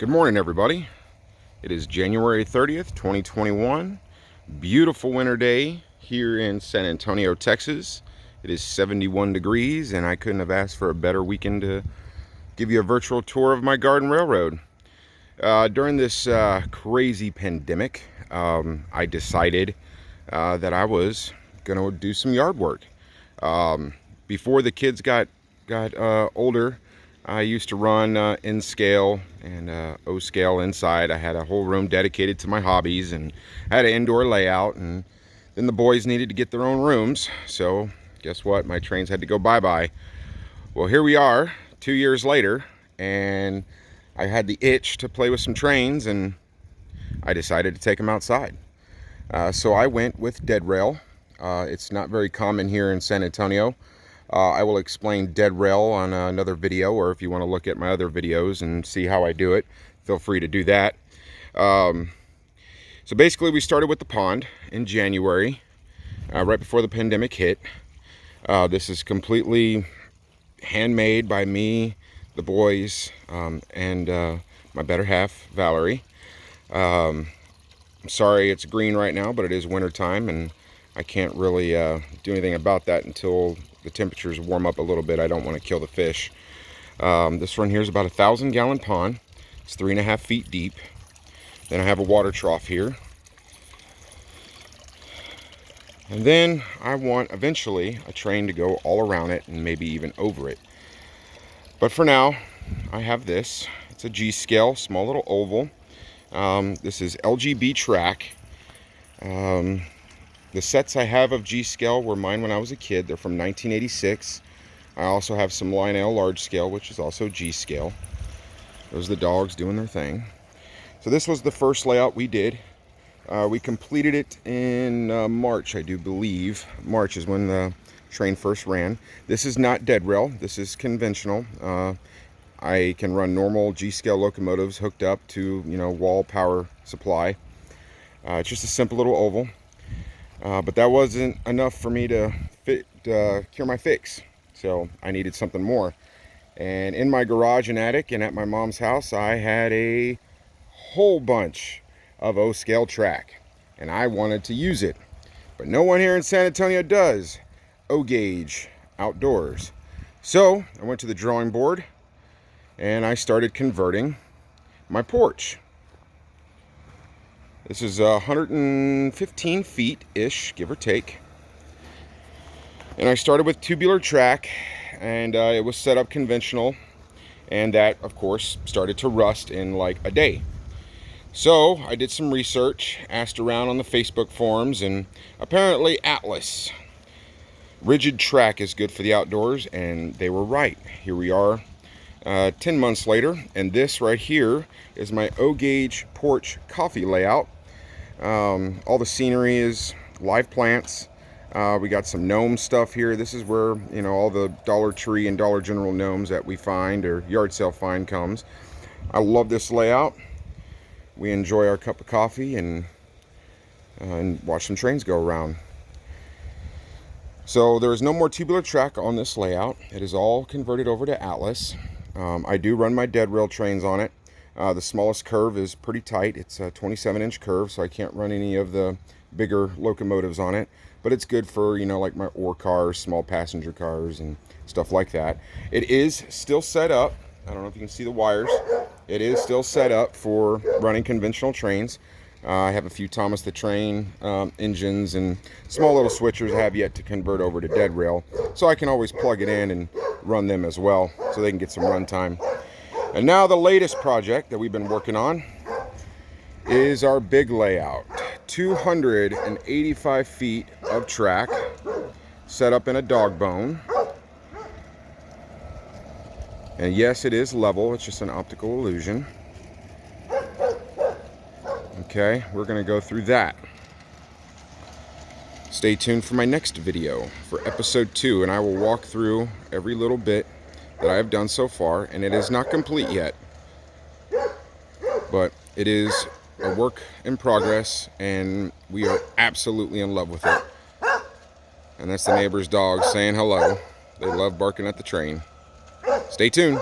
Good morning, everybody. It is January 30th, 2021. Beautiful winter day here in San Antonio, Texas. It is 71 degrees, and I couldn't have asked for a better weekend to give you a virtual tour of my garden railroad. During this crazy pandemic, I decided that I was going to do some yard work. Before the kids got older, I used to run N-scale and O-scale inside. I had a whole room dedicated to my hobbies, and I had an indoor layout, and then the boys needed to get their own rooms. So guess what? My trains had to go bye-bye. Well, here we are 2 years later, and I had the itch to play with some trains, and I decided to take them outside. So I went with dead rail. It's not very common here in San Antonio. I will explain dead rail on another video, or if you want to look at my other videos and see how I do it, feel free to do that. So basically we started with the pond in January, right before the pandemic hit. This is completely handmade by me, the boys, and my better half, Valerie. I'm sorry it's green right now, but it is winter time, and I can't really do anything about that until the temperatures warm up a little bit. I don't want to kill the fish. This one here is about a 1,000-gallon pond. It's 3.5 feet deep. Then I have a water trough here. And then I want eventually a train to go all around it and maybe even over it. But for now, I have this. It's a G-scale, small little oval. This is LGB track. The sets I have of G-scale were mine when I was a kid. They're from 1986. I also have some Lionel large scale, which is also G-scale. Those are the dogs doing their thing. So this was the first layout we did. We completed it in March, I do believe. March is when the train first ran. This is not dead rail. This is conventional. I can run normal G-scale locomotives hooked up to, wall power supply. It's just a simple little oval. But that wasn't enough for me to cure my fix. So I needed something more. And in my garage and attic and at my mom's house, I had a whole bunch of O-scale track. And I wanted to use it. But no one here in San Antonio does O-gauge outdoors. So I went to the drawing board and I started converting my porch. This is 115 feet-ish, give or take. And I started with tubular track, and it was set up conventional. And that, of course, started to rust in like a day. So I did some research, asked around on the Facebook forums, and apparently Atlas rigid track is good for the outdoors, and they were right. Here we are 10 months later, and this right here is my O-gauge porch coffee layout. All the scenery is live plants. We got some gnome stuff here. This is where, all the Dollar Tree and Dollar General gnomes that we find or yard sale find comes. I love this layout. We enjoy our cup of coffee and watch some trains go around. So there is no more tubular track on this layout. It is all converted over to Atlas. I do run my dead rail trains on it. The smallest curve is pretty tight. It's a 27-inch curve, so I can't run any of the bigger locomotives on it. But it's good for, like my ore cars, small passenger cars, and stuff like that. It is still set up. I don't know if you can see the wires. It is still set up for running conventional trains. I have a few Thomas the Train engines and small little switchers I have yet to convert over to dead rail. So I can always plug it in and run them as well, so they can get some run time. And now the latest project that we've been working on is our big layout. 285 feet of track set up in a dog bone. And yes, it is level. It's just an optical illusion. Okay, we're going to go through that. Stay tuned for my next video for episode 2, and I will walk through every little bit that I have done so far, and it is not complete yet, but it is a work in progress, and we are absolutely in love with it. And that's the neighbor's dog saying hello. They love barking at the train. Stay tuned.